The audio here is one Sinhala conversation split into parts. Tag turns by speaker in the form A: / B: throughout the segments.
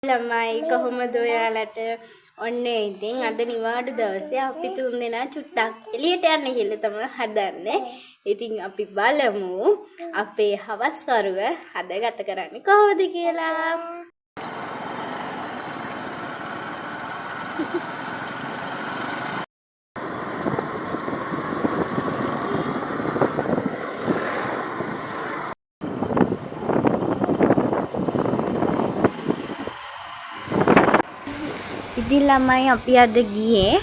A: ළමයි කොහොමද ඔයාලට ඔන්න ඉතින් අද නිවාඩු දවසේ අපි තුන් දෙනා චුට්ටක් එළියට යන්න කියලා තමයි හදන්නේ. ඉතින් අපි බලමු අපේ හවස් වරුව අද ගත කරන්නේ කොහොමද කියලා. ඉතින් ළමයි අපි අද ගියේ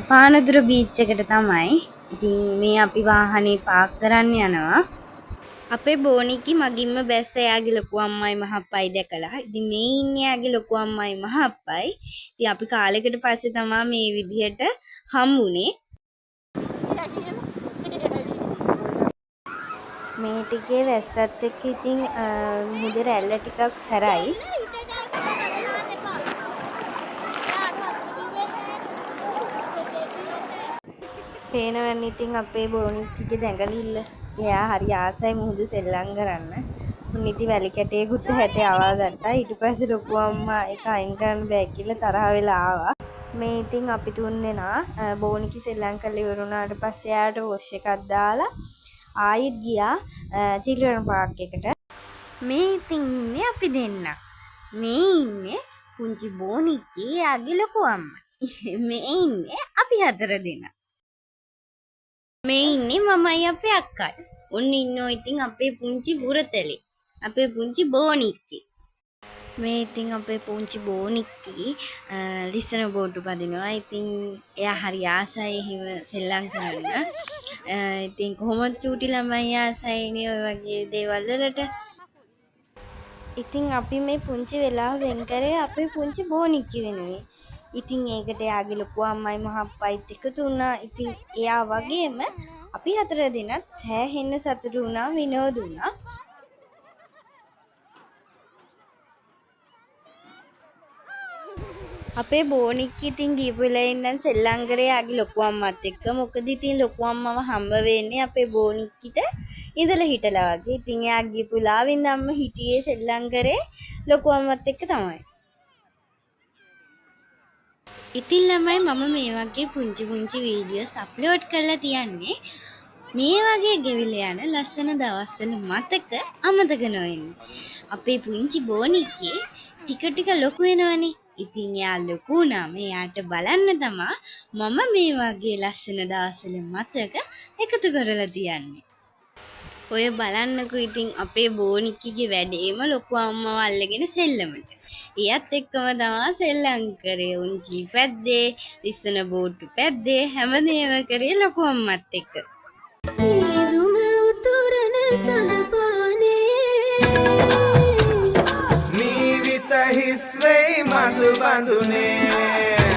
A: පානදුර බීච් එකට තමයි. ඉතින් මේ අපි වාහනේ පාක් කරන්න යනවා. අපේ බෝනික්කි මගින්ම බැස්ස එයාගේ ලොකු අම්මයි මහප්පයි දැකලා. ඉතින් මේ ඉන්නේ එයාගේ ලොකු අම්මයි මහප්පයි. ඉතින් අපි කාලෙකට පස්සේ තමයි මේ විදිහට හම්බුනේ. මේ ටිකේ වැස්සත් එක්ක ඉතින් මුහුද රැල්ල ටිකක් සැරයි. පේනවනේ ඉතින් අපේ බෝනික්ගේ දැඟලිල්ල. එයා හරි ආසයි මුහුද සෙල්ලම් කරන්න. උන් ඉතින් වැලි කැටයකුත් හැට ආවා ගත්තා. ඊට පස්සේ ලොකු අම්මා ඒක අයින් කරන්න බෑ කියලා තරහ වෙලා ආවා. මේ ඉතින් අපි තුන් දෙනා බෝනික්ගේ සෙල්ලම් කරලා ඉවර වුණාට පස්සේ එයාට වොෂ් එකක් දාලා ආයෙත් ගියා චිල්ඩ්‍රන් පාර්ක් එකට. මේ ඉතින් ඉන්නේ අපි දෙන්න. මේ ඉන්නේ පුංචි බෝනික්ගේ එයාගේ ලොකු අම්මා. මේ ඉන්නේ අපි හතර දෙනා. මේ ඉන්නේ මමයි අපේ අක්කයි. උන් ඉන්නෝ ඉතින් අපේ පුංචි බුරතලේ. අපේ පුංචි බෝනික්කි. මේ ඉතින් අපේ පුංචි බෝනික්කි ලිස්සන බෝට්ටු පදිනවා. ඉතින් එයා හරි ආසයි එහෙම සෙල්ලම් කරන්න. ඉතින් කොහොමද චූටි ළමයි ආසයිනේ ඔය වගේ දේවල් වලට. ඉතින් අපි මේ පුංචි වෙලාව වෙන් කරේ අපේ පුංචි බෝනික්කි වෙනුවෙන්. ඉතින් ඒකට එයාගේ ලොකු අම්මයි මහප්පයිත් එකතු වුණා. ඉතින් එයා වගේම අපි හතර දෙනත් සෑහෙන්න සතුටු වුණා විනෝද වුණා. අපේ බෝනික්කි ඉතින් ගිහපු වෙලාවේ ඉඳන් සෙල්ලම් කරේ එයාගේ ලොකු අම්මත් එක්ක. මොකද ඉතින් ලොකු අම්මව හම්බ වෙන්නේ අපේ බෝනික්කිට ඉඳලා හිටලා වගේ. ඉතින් එයා ගිහපු වෙලාවේ ඉඳන්ම හිටියේ සෙල්ලම් කරේ ලොකු අම්මත් එක්ක තමයි. ඉතින් ළමයි මම මේ වගේ පුංචි පුංචි වීඩියෝස් අප්ලෝඩ් කරලා තියන්නේ මේ වගේ ගෙවිලා යන ලස්සන දවස්වල මතක අමතක නොවෙන්න. අපේ පුංචි බෝනික්ගේ ටික ටික ලොකු වෙනවනේ. ඉතින් එයා ලොකු වුණාම එයාට බලන්න තමයි මම මේ වගේ ලස්සන දවස්වල මතක එකතු කරලා තියන්නේ. ඔය බලන්නකෝ ඉතින් අපේ බෝනික්ගේ වැඩේම ලොකු අම්මව අල්ලගෙන සෙල්ලමට. එයත් එක්කම තමයි සෙල්ලම් කරේ. උන්චි පැද්දේ, ලිස්සන බෝට්ටු පැද්දේ හැමදේම කරේ ලොකු අම්මත් එක්ක.
B: ඊදුම උතුරන සඳපානේ
C: නීවිත හිස් වෙයි මధు බඳුනේ